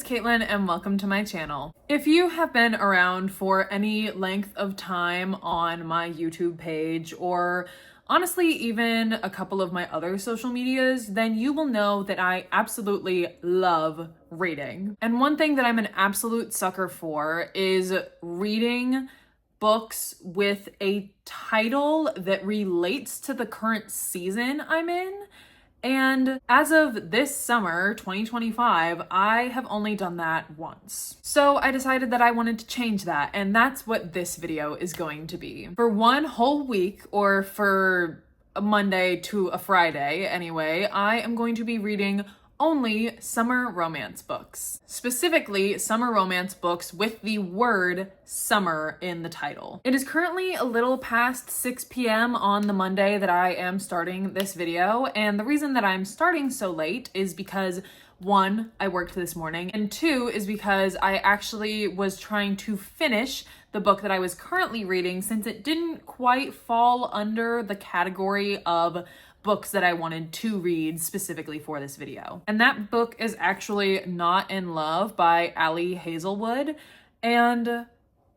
Katelyn and welcome to my channel. If you have been around for any length of time on my YouTube page or honestly even a couple of my other social medias, then you will know that I absolutely love reading. And one thing that I'm an absolute sucker for is reading books with a title that relates to the current season I'm in. And as of this summer, 2025, I have only done that once. So I decided that I wanted to change that, and that's what this video is going to be. For one whole week, or for a Monday to a Friday anyway, I am going to be reading only summer romance books. Specifically, summer romance books with the word summer in the title. It is currently a little past 6 p.m. on the Monday that I am starting this video, and the reason that I'm starting so late is because one, I worked this morning, and two is because I actually was trying to finish the book that I was currently reading since it didn't quite fall under the category of books that I wanted to read specifically for this video. And that book is actually Not in Love by Ali Hazelwood, and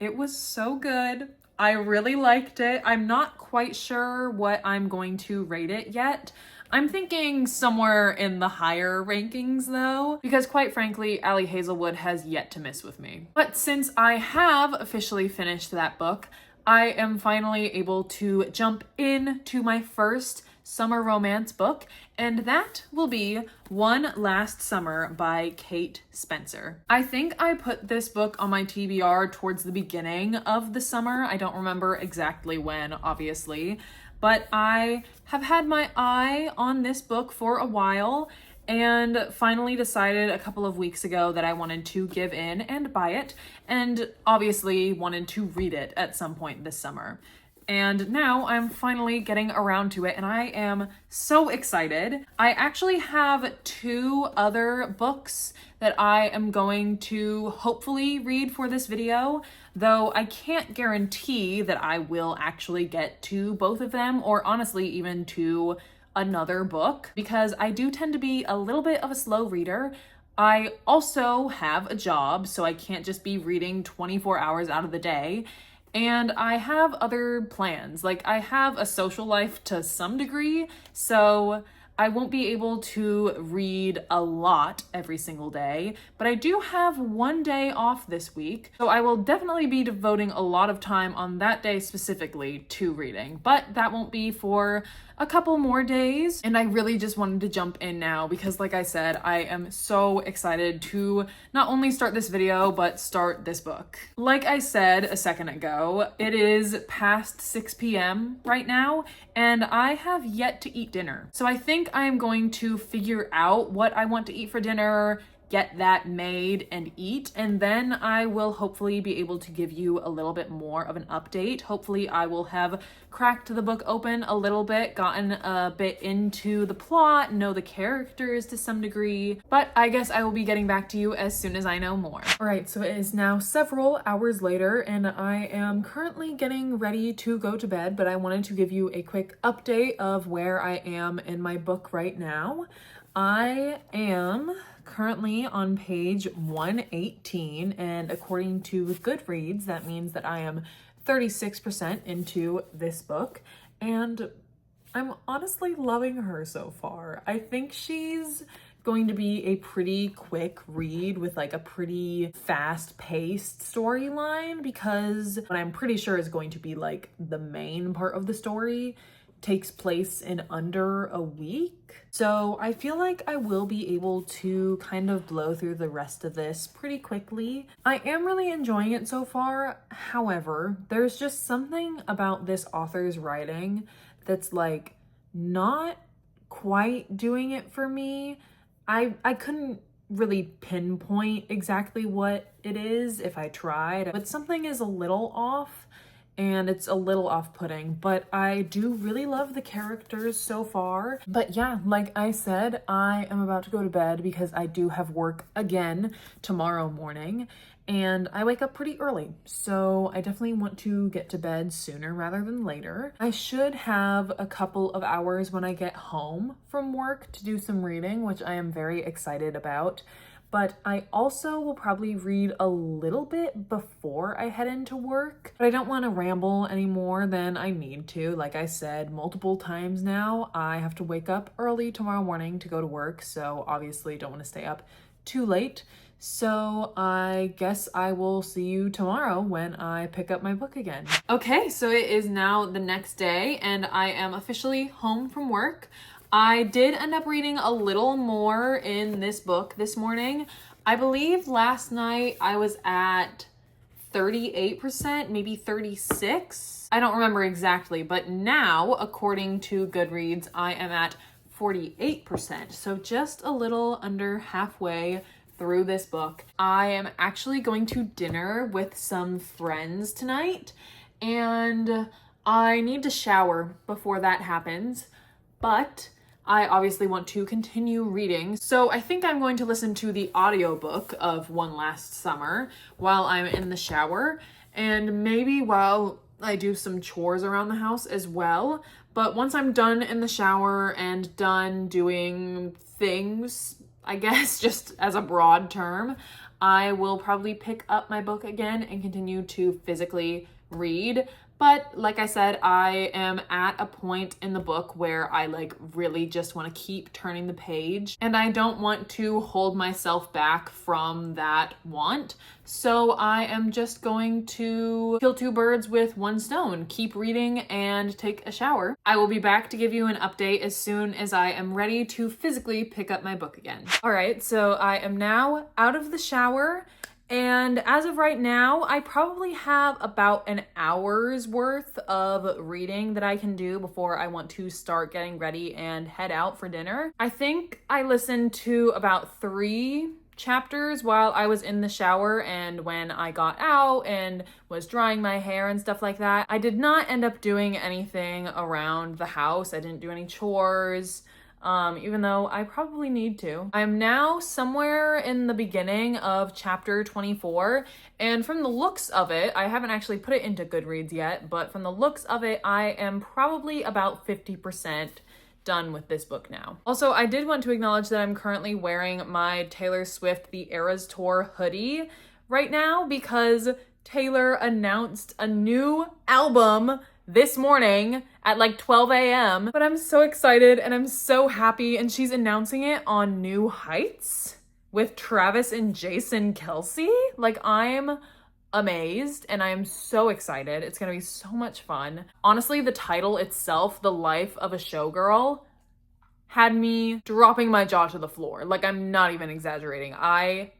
it was so good. I really liked it. I'm not quite sure what I'm going to rate it yet. I'm thinking somewhere in the higher rankings though, because quite frankly, Ali Hazelwood has yet to miss with me. But since I have officially finished that book, I am finally able to jump into my first summer romance book, and that will be One Last Summer by Kate Spencer. I think I put this book on my TBR towards the beginning of the summer. I don't remember exactly when, obviously, but I have had my eye on this book for a while and finally decided a couple of weeks ago that I wanted to give in and buy it, and obviously wanted to read it at some point this summer. And now I'm finally getting around to it, and I am so excited. I actually have two other books that I am going to hopefully read for this video, though I can't guarantee that I will actually get to both of them, or honestly even to another book, because I do tend to be a little bit of a slow reader. I also have a job, so I can't just be reading 24 hours out of the day. And I have other plans, like I have a social life to some degree, so I won't be able to read a lot every single day, but I do have one day off this week, so I will definitely be devoting a lot of time on that day specifically to reading, but that won't be for a couple more days. And I really just wanted to jump in now because, like I said, I am so excited to not only start this video, but start this book. Like I said a second ago, it is past 6 p.m. right now, and I have yet to eat dinner. So I think I'm going to figure out what I want to eat for dinner, get that made and eat, and then I will hopefully be able to give you a little bit more of an update. Hopefully I will have cracked the book open a little bit, gotten a bit into the plot, know the characters to some degree, but I guess I will be getting back to you as soon as I know more. All right, so it is now several hours later and I am currently getting ready to go to bed, but I wanted to give you a quick update of where I am in my book right now. I am currently on page 118, and according to Goodreads, that means that I am 36% into this book, and I'm honestly loving her so far. I think she's going to be a pretty quick read with like a pretty fast-paced storyline, because what I'm pretty sure is going to be like the main part of the story takes place in under a week. So I feel like I will be able to kind of blow through the rest of this pretty quickly. I am really enjoying it so far. However, there's just something about this author's writing that's like not quite doing it for me. I couldn't really pinpoint exactly what it is if I tried, but something is a little off. And it's a little off-putting, but I do really love the characters so far. But yeah, like I said, I am about to go to bed because I do have work again tomorrow morning, and I wake up pretty early, so I definitely want to get to bed sooner rather than later. I should have a couple of hours when I get home from work to do some reading, which I am very excited about. but I also will probably read a little bit before I head into work. But I don't want to ramble any more than I need to. Like I said multiple times now, I have to wake up early tomorrow morning to go to work, so obviously don't want to stay up too late. So I guess I will see you tomorrow when I pick up my book again. Okay, so it is now the next day and I am officially home from work. I did end up reading a little more in this book this morning. I believe last night I was at 38%, maybe 36. I don't remember exactly, but now, according to Goodreads, I am at 48%. So just a little under halfway through this book. I am actually going to dinner with some friends tonight, and I need to shower before that happens, but I obviously want to continue reading. So I think I'm going to listen to the audiobook of One Last Summer while I'm in the shower, and maybe while I do some chores around the house as well. But once I'm done in the shower and done doing things, I guess, just as a broad term, I will probably pick up my book again and continue to physically read. But like I said, I am at a point in the book where I really just want to keep turning the page, and I don't want to hold myself back from that want. So I am just going to kill two birds with one stone, keep reading and take a shower. I will be back to give you an update as soon as I am ready to physically pick up my book again. All right, so I am now out of the shower. And as of right now, I probably have about an hour's worth of reading that I can do before I want to start getting ready and head out for dinner. I think I listened to about 3 chapters while I was in the shower and when I got out and was drying my hair and stuff like that. I did not end up doing anything around the house. I didn't do any chores. Even though I probably need to. I'm now somewhere in the beginning of chapter 24, and from the looks of it, I haven't actually put it into Goodreads yet, but from the looks of it, I am probably about 50% done with this book now. Also, I did want to acknowledge that I'm currently wearing my Taylor Swift The Eras Tour hoodie right now because Taylor announced a new album this morning at 12 a.m. But I'm so excited and I'm so happy, and she's announcing it on New Heights with Travis and Jason Kelce. I'm amazed and I am so excited. It's gonna be so much fun. Honestly, the title itself, The Life of a Showgirl, had me dropping my jaw to the floor. I'm not even exaggerating. I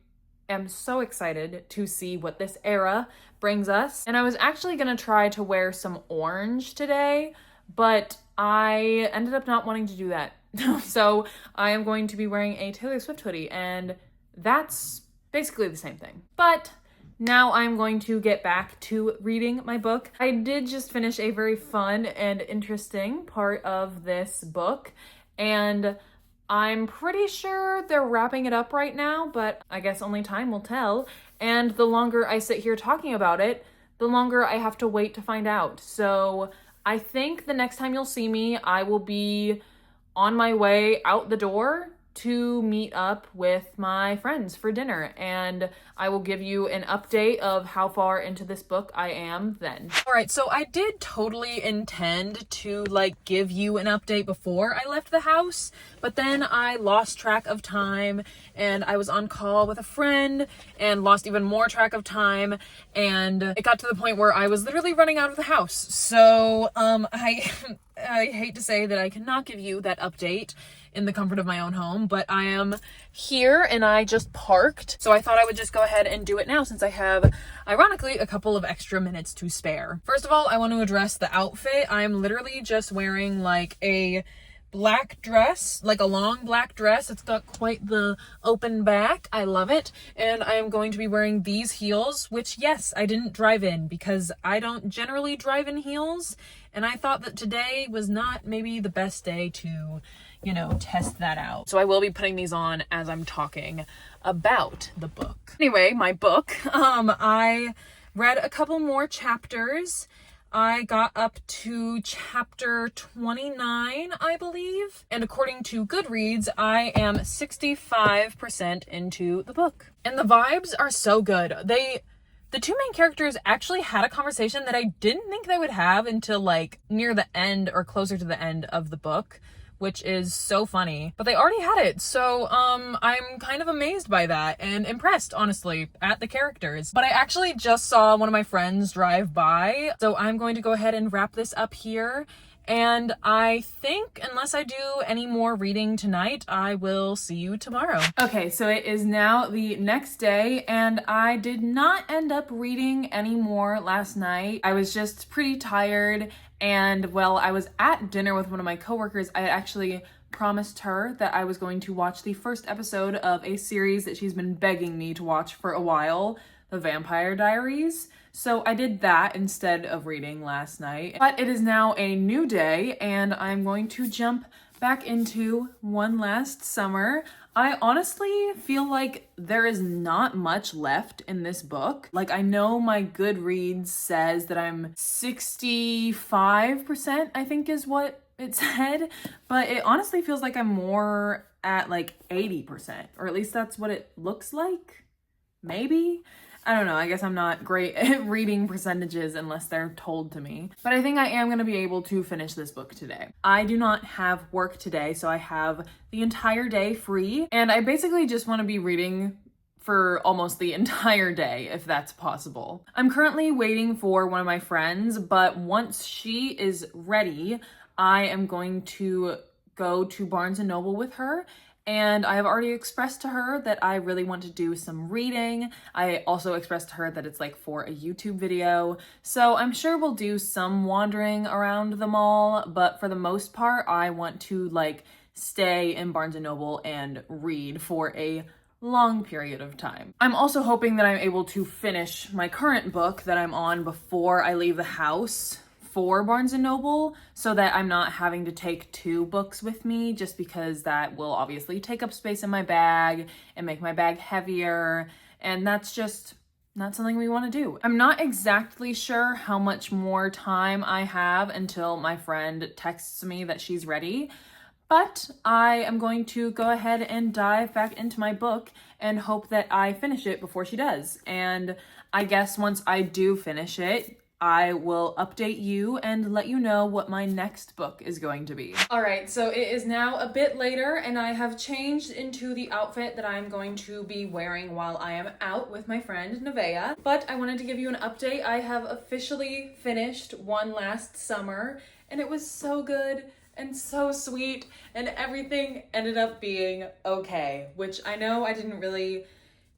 am so excited to see what this era brings us. And I was actually gonna try to wear some orange today, but I ended up not wanting to do that. So I am going to be wearing a Taylor Swift hoodie, and that's basically the same thing. But now I'm going to get back to reading my book. I did just finish a very fun and interesting part of this book, and I'm pretty sure they're wrapping it up right now, but I guess only time will tell. And the longer I sit here talking about it, the longer I have to wait to find out. So I think the next time you'll see me, I will be on my way out the door to meet up with my friends for dinner, and I will give you an update of how far into this book I am then. All right, so I did totally intend to give you an update before I left the house, but then I lost track of time and I was on call with a friend and lost even more track of time, and it got to the point where I was literally running out of the house. So I hate to say that I cannot give you that update in the comfort of my own home, but I am here and I just parked. So I thought I would just go ahead and do it now since I have, ironically, a couple of extra minutes to spare. First of all, I want to address the outfit. I'm literally just wearing a black dress, a long black dress. It's got quite the open back. I love it. And I am going to be wearing these heels, which, yes, I didn't drive in because I don't generally drive in heels. And I thought that today was not maybe the best day to, test that out. So I will be putting these on as I'm talking about the book. Anyway, my book, I read a couple more chapters. I got up to chapter 29, I believe. And according to Goodreads, I am 65% into the book. And the vibes are so good. The two main characters actually had a conversation that I didn't think they would have until like near the end or closer to the end of the book, which is so funny. But they already had it, so I'm kind of amazed by that and impressed, honestly, at the characters. But I actually just saw one of my friends drive by, so I'm going to go ahead and wrap this up here. And I think, unless I do any more reading tonight, I will see you tomorrow. Okay, so it is now the next day, and I did not end up reading any more last night. I was just pretty tired, and while I was at dinner with one of my coworkers, I actually promised her that I was going to watch the first episode of a series that she's been begging me to watch for a while, The Vampire Diaries. So I did that instead of reading last night. But it is now a new day, and I'm going to jump back into One Last Summer. I honestly feel like there is not much left in this book. Like, I know my Goodreads says that I'm 65%, I think is what it said, but it honestly feels like I'm more at like 80%, or at least that's what it looks like. Maybe? I don't know, I guess I'm not great at reading percentages unless they're told to me. But I think I am going to be able to finish this book today. I do not have work today, so I have the entire day free. And I basically just want to be reading for almost the entire day, if that's possible. I'm currently waiting for one of my friends, but once she is ready, I am going to go to Barnes & Noble with her. And I have already expressed to her that I really want to do some reading. I also expressed to her that it's like for a YouTube video. So I'm sure we'll do some wandering around the mall, but for the most part, I want to like stay in Barnes & Noble and read for a long period of time. I'm also hoping that I'm able to finish my current book that I'm on before I leave the house for Barnes & Noble, so that I'm not having to take 2 books with me, just because that will obviously take up space in my bag and make my bag heavier, and that's just not something we want to do. I'm not exactly sure how much more time I have until my friend texts me that she's ready, but I am going to go ahead and dive back into my book and hope that I finish it before she does. And I guess once I do finish it, I will update you and let you know what my next book is going to be. All right, so it is now a bit later, and I have changed into the outfit that I'm going to be wearing while I am out with my friend Nevaeh. But I wanted to give you an update. I have officially finished One Last Summer, and it was so good and so sweet, and everything ended up being okay, which I know I didn't really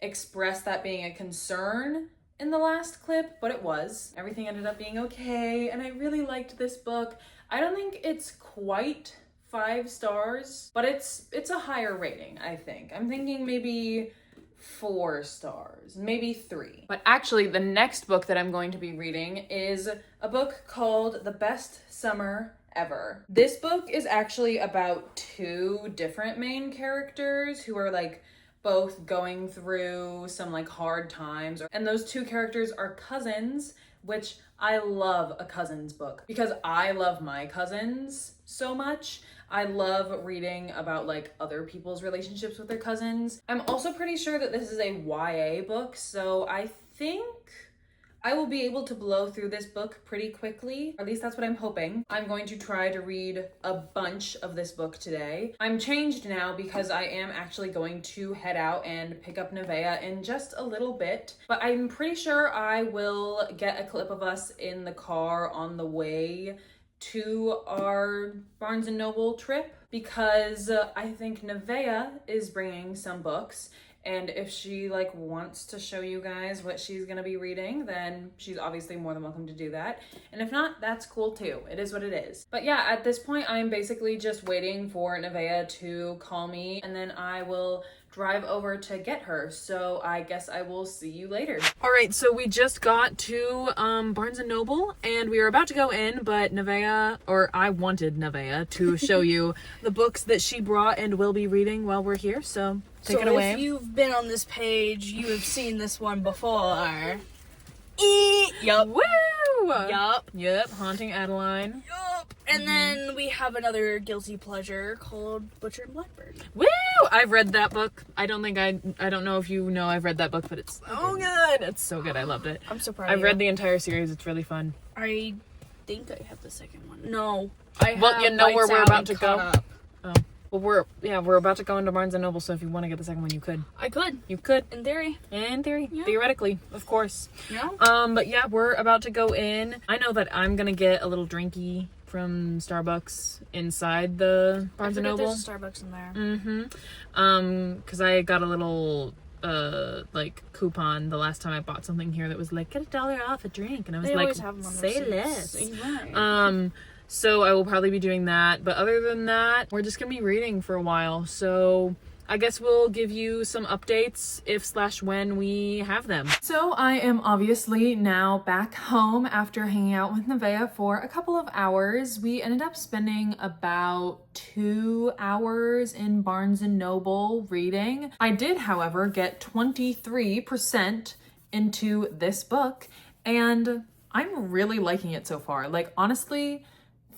express that being a concern in the last clip, but it was. Everything ended up being okay, and I really liked this book. I don't think it's quite 5 stars, but it's a higher rating, I think. I'm thinking maybe 4 stars, maybe 3. But actually, the next book that I'm going to be reading is a book called The Best Summer Ever. This book is actually about 2 different main characters who are like both going through some like hard times, and those 2 characters are cousins, which I love a cousins book because I love my cousins so much. I love reading about like other people's relationships with their cousins. I'm also pretty sure that this is a YA book, so I think I will be able to blow through this book pretty quickly. Or at least that's what I'm hoping. I'm going to try to read a bunch of this book today. I'm changed now because I am actually going to head out and pick up Nevaeh in just a little bit. But I'm pretty sure I will get a clip of us in the car on the way to our Barnes & Noble trip, because I think Nevaeh is bringing some books. And if she like wants to show you guys what she's gonna be reading, then she's obviously more than welcome to do that. And if not, that's cool too. It is what it is. But yeah, at this point, I'm basically just waiting for Nevaeh to call me, and then I will drive over to get her. So I guess I will see you later. All right, so we just got to Barnes & Noble, and we were about to go in, but Nevaeh, or I wanted Nevaeh to show you the books that she brought and will be reading while we're here. So take it away. If you've been on this page, you have seen this one before. Yup. Woo! Yep. Haunting Adeline. Yup. And then we have another guilty pleasure called Butcher and Blackbird. Woo! I've read that book. I don't know if you know I've read that book, but it's so good. It's so good. I loved it. I'm so proud I've of you. read the entire series. It's really fun. I think I have the second one. No. Well, you know where we're about to go. Up. Oh. Well, we're about to go into Barnes & Noble, so if you want to get the second one, you could. I could. You could. In theory. In theory. Yeah. Theoretically, of course. Yeah. But yeah, we're about to go in. I know that I'm gonna get a little drinky from Starbucks inside the Barnes & Noble. There's a Starbucks in there. Because I got a little like coupon the last time I bought something here that was like, get $1 off a drink, and I was They like, always have them on say receipts. less. Right. So I will probably be doing that, but other than that, we're just gonna be reading for a while. So I guess we'll give you some updates if/when we have them. So I am obviously now back home after hanging out with Nevaeh for a couple of hours. We ended up spending about 2 hours in Barnes & Noble reading. I did, however, get 23% into this book, and I'm really liking it so far. Like, honestly,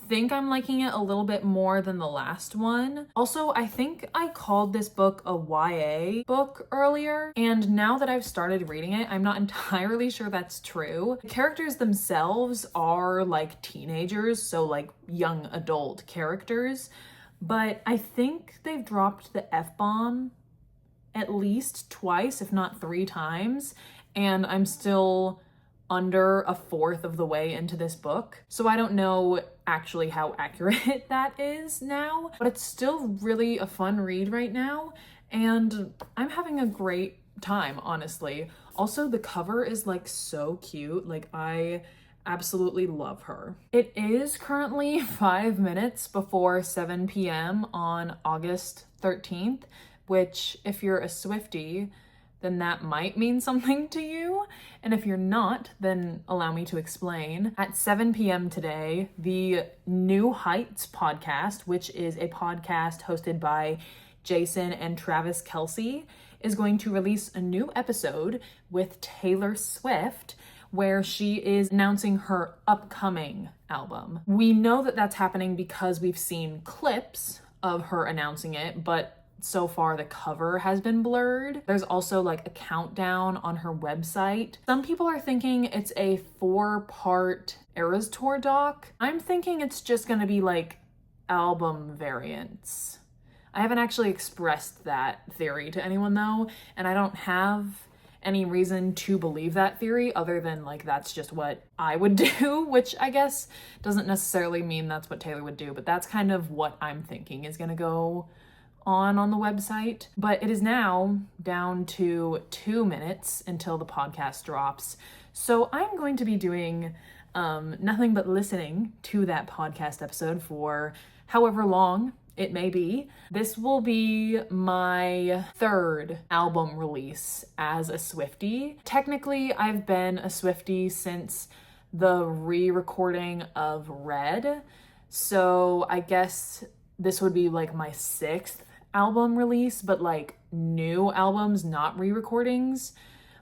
think I'm liking it a little bit more than the last one. Also, I think I called this book a YA book earlier, and now that I've started reading it, I'm not entirely sure that's true. The characters themselves are like teenagers, so like young adult characters, but I think they've dropped the F-bomb at least twice, if not 3 times, and I'm still under a fourth of the way into this book. So I don't know actually how accurate that is now, but it's still really a fun read right now, and I'm having a great time, honestly. Also, the cover is like so cute. Like, I absolutely love her. It is currently 5 minutes before 7 p.m. on August 13th, which, if you're a Swiftie, then that might mean something to you. And if you're not, then allow me to explain. At 7 p.m. today, the New Heights podcast, which is a podcast hosted by Jason and Travis Kelce, is going to release a new episode with Taylor Swift, where she is announcing her upcoming album. We know that that's happening because we've seen clips of her announcing it, but so far the cover has been blurred. There's also like a countdown on her website. Some people are thinking it's a 4-part Eras Tour doc. I'm thinking it's just gonna be like album variants. I haven't actually expressed that theory to anyone though, and I don't have any reason to believe that theory other than like that's just what I would do, which I guess doesn't necessarily mean that's what Taylor would do, but that's kind of what I'm thinking is gonna go on the website. But it is now down to 2 minutes until the podcast drops, so I'm going to be doing nothing but listening to that podcast episode for however long it may be. This will be my 3rd album release as a Swiftie. Technically, I've been a Swiftie since the re-recording of Red, so I guess this would be like my 6th album release, but like new albums, not re-recordings.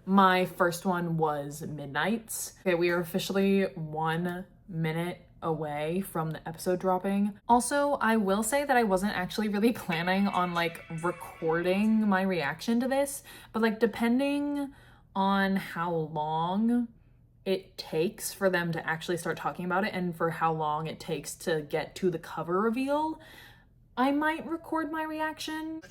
My first one was Midnights. Okay, we are officially 1 minute away from the episode dropping. Also, I will say that I wasn't actually really planning on like recording my reaction to this, but like depending on how long it takes for them to actually start talking about it and for how long it takes to get to the cover reveal, I might record my reaction.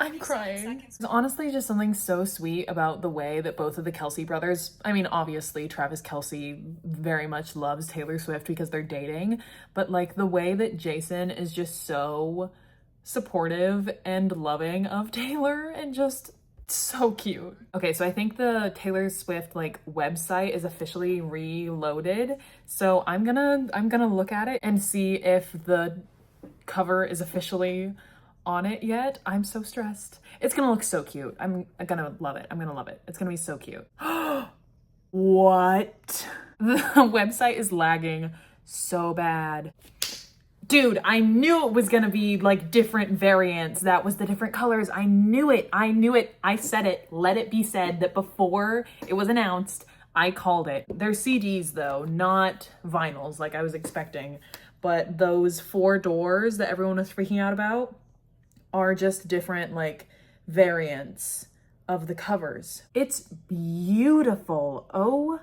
I'm crying. It's honestly just something so sweet about the way that both of the Kelce brothers, I mean, obviously Travis Kelce very much loves Taylor Swift because they're dating, but like the way that Jason is just so supportive and loving of Taylor and just so cute. Okay, so I think the Taylor Swift like website is officially reloaded, so I'm gonna look at it and see if the cover is officially on it yet. I'm so stressed. It's gonna look so cute. I'm gonna love it. I'm gonna love it. It's gonna be so cute. What? The website is lagging so bad. Dude, I knew it was gonna be like different variants. That was the different colors. I knew it. I said it. Let it be said that before it was announced, I called it. They're CDs though, not vinyls like I was expecting. But those 4 doors that everyone was freaking out about are just different like variants of the covers. It's beautiful. Oh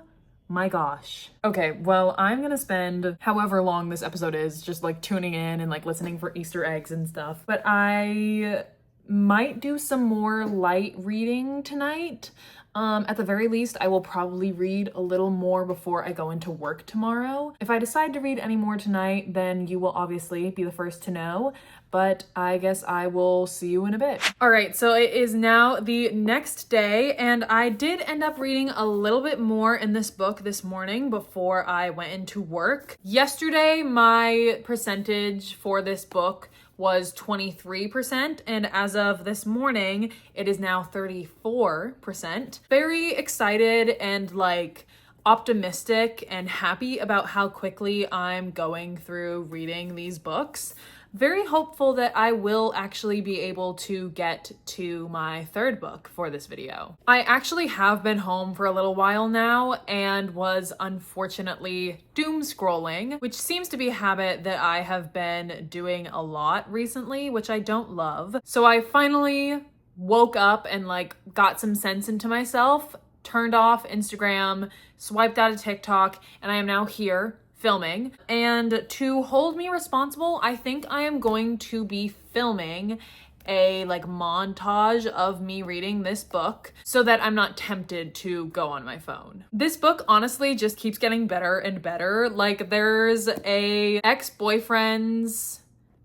my gosh. Okay, well, I'm gonna spend however long this episode is just like tuning in and like listening for Easter eggs and stuff. But I might do some more light reading tonight. At the very least, I will probably read a little more before I go into work tomorrow. If I decide to read any more tonight, then you will obviously be the first to know, but I guess I will see you in a bit. All right, so it is now the next day, and I did end up reading a little bit more in this book this morning before I went into work. Yesterday, my percentage for this book was 23%, and as of this morning, it is now 34%. Very excited and like optimistic and happy about how quickly I'm going through reading these books. Very hopeful that I will actually be able to get to my 3rd book for this video. I actually have been home for a little while now and was unfortunately doom scrolling, which seems to be a habit that I have been doing a lot recently, which I don't love. So I finally woke up and like got some sense into myself, turned off Instagram, swiped out of TikTok, and I am now here filming. And to hold me responsible, I think I am going to be filming a like montage of me reading this book so that I'm not tempted to go on my phone. This book honestly just keeps getting better and better. Like there's a ex-boyfriend's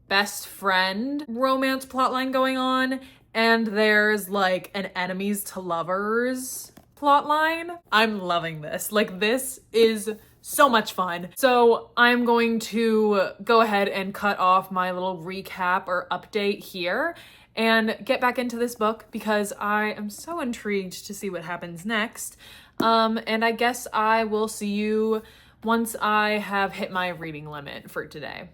best friend romance plotline going on, and there's like an enemies to lovers plotline. I'm loving this. Like this is so much fun. So I'm going to go ahead and cut off my little recap or update here and get back into this book because I am so intrigued to see what happens next. And I guess I will see you once I have hit my reading limit for today.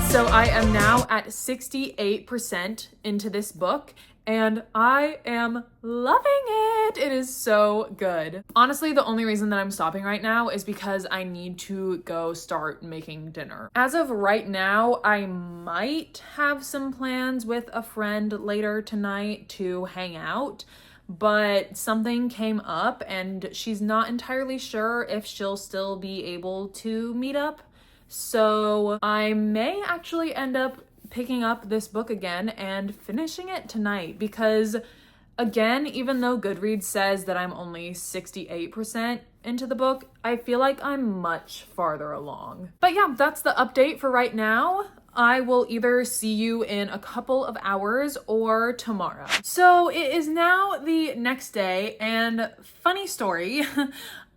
So I am now at 68% into this book, and I am loving it. It is so good. Honestly, the only reason that I'm stopping right now is because I need to go start making dinner. As of right now, I might have some plans with a friend later tonight to hang out, but something came up and she's not entirely sure if she'll still be able to meet up. So I may actually end up picking up this book again and finishing it tonight because, again, even though Goodreads says that I'm only 68% into the book, I feel like I'm much farther along. But yeah, that's the update for right now. I will either see you in a couple of hours or tomorrow. So it is now the next day, and funny story,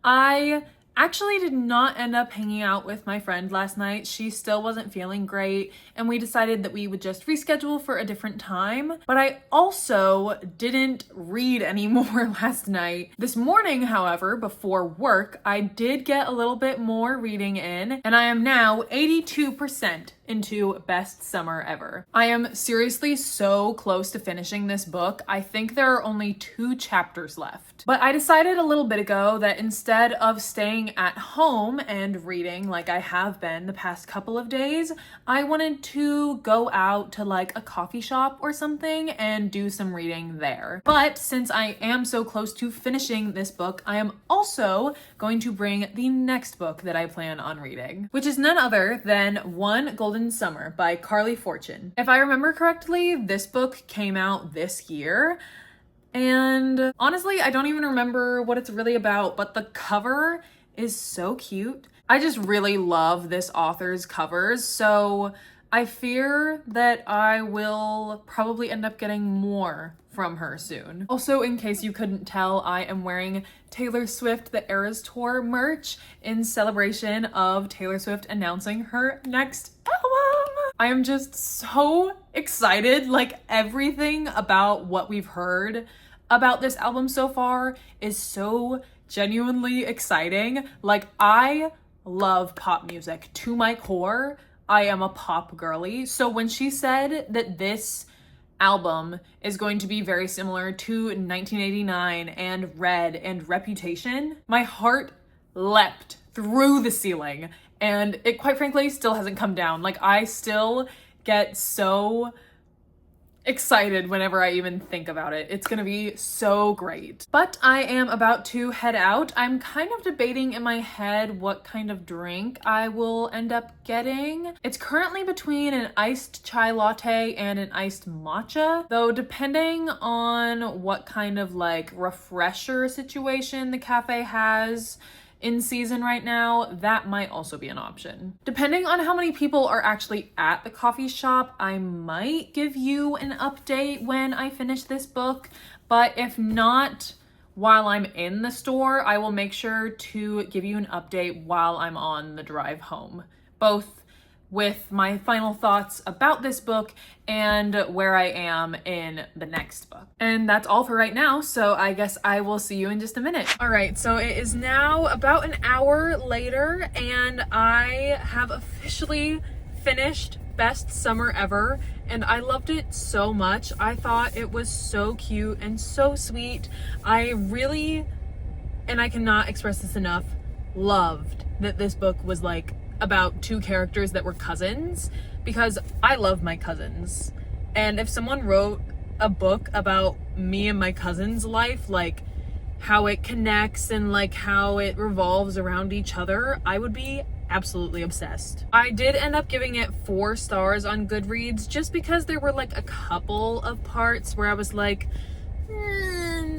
I actually did not end up hanging out with my friend last night. She still wasn't feeling great, and we decided that we would just reschedule for a different time. But I also didn't read anymore last night. This morning, however, before work, I did get a little bit more reading in, and I am now 82% into Best Summer Ever. I am seriously so close to finishing this book. I think there are only 2 chapters left. But I decided a little bit ago that instead of staying at home and reading like I have been the past couple of days, I wanted to go out to like a coffee shop or something and do some reading there. But since I am so close to finishing this book, I am also going to bring the next book that I plan on reading, which is none other than One Golden Summer by Carly Fortune. If I remember correctly, this book came out this year, and honestly, I don't even remember what it's really about, but the cover is so cute. I just really love this author's covers, so I fear that I will probably end up getting more from her soon. Also, in case you couldn't tell, I am wearing Taylor Swift The Eras Tour merch in celebration of Taylor Swift announcing her next album. I am just so excited. Like, everything about what we've heard about this album so far is so genuinely exciting. Like, I love pop music to my core. I am a pop girly. So when she said that this album is going to be very similar to 1989 and Red and Reputation, my heart leapt through the ceiling, and it quite frankly still hasn't come down. Like, I still get so excited whenever I even think about it. It's gonna be so great. But I am about to head out. I'm kind of debating in my head what kind of drink I will end up getting. It's currently between an iced chai latte and an iced matcha, though depending on what kind of like refresher situation the cafe has in season right now, that might also be an option. Depending on how many people are actually at the coffee shop, I might give you an update when I finish this book, but if not while I'm in the store, I will make sure to give you an update while I'm on the drive home, both with my final thoughts about this book and where I am in the next book. And that's all for right now, so I guess I will see you in just a minute. All right, so it is now about an hour later, and I have officially finished Best Summer Ever, and I loved it so much. I thought it was so cute and so sweet. I really, and I cannot express this enough, loved that this book was like about two characters that were cousins, because I love my cousins. And if someone wrote a book about me and my cousin's life, like how it connects and like how it revolves around each other, I would be absolutely obsessed. I did end up giving it 4 stars on Goodreads just because there were like a couple of parts where I was like,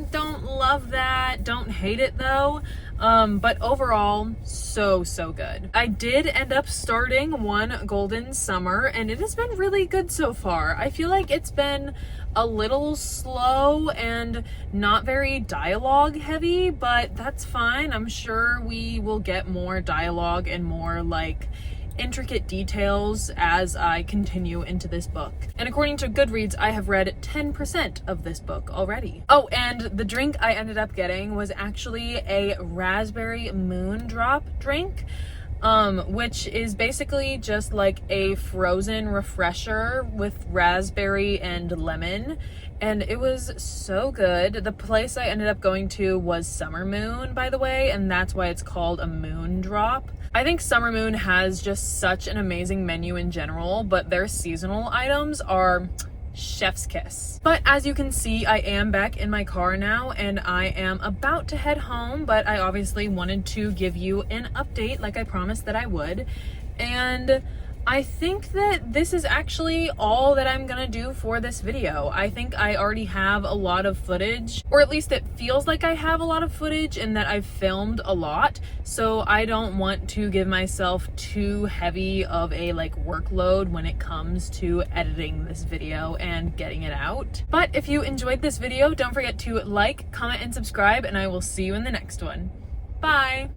don't love that, don't hate it though. But overall, so good. I did end up starting One Golden Summer, and it has been really good so far. I feel like it's been a little slow and not very dialogue heavy, but that's fine. I'm sure we will get more dialogue and more like intricate details as I continue into this book. And according to Goodreads, I have read 10% of this book already. Oh, and the drink I ended up getting was actually a raspberry moon drop drink, which is basically just like a frozen refresher with raspberry and lemon. And it was so good. The place I ended up going to was Summer Moon, by the way, and that's why it's called a moon drop. I think Summer Moon has just such an amazing menu in general, but their seasonal items are chef's kiss. But as you can see, I am back in my car now, and I am about to head home, but I obviously wanted to give you an update like I promised that I would. And I think that this is actually all that I'm gonna do for this video. I think I already have a lot of footage, or at least it feels like I have a lot of footage and that I've filmed a lot, so I don't want to give myself too heavy of a like workload when it comes to editing this video and getting it out. But if you enjoyed this video, don't forget to like, comment, and subscribe, and I will see you in the next one. Bye!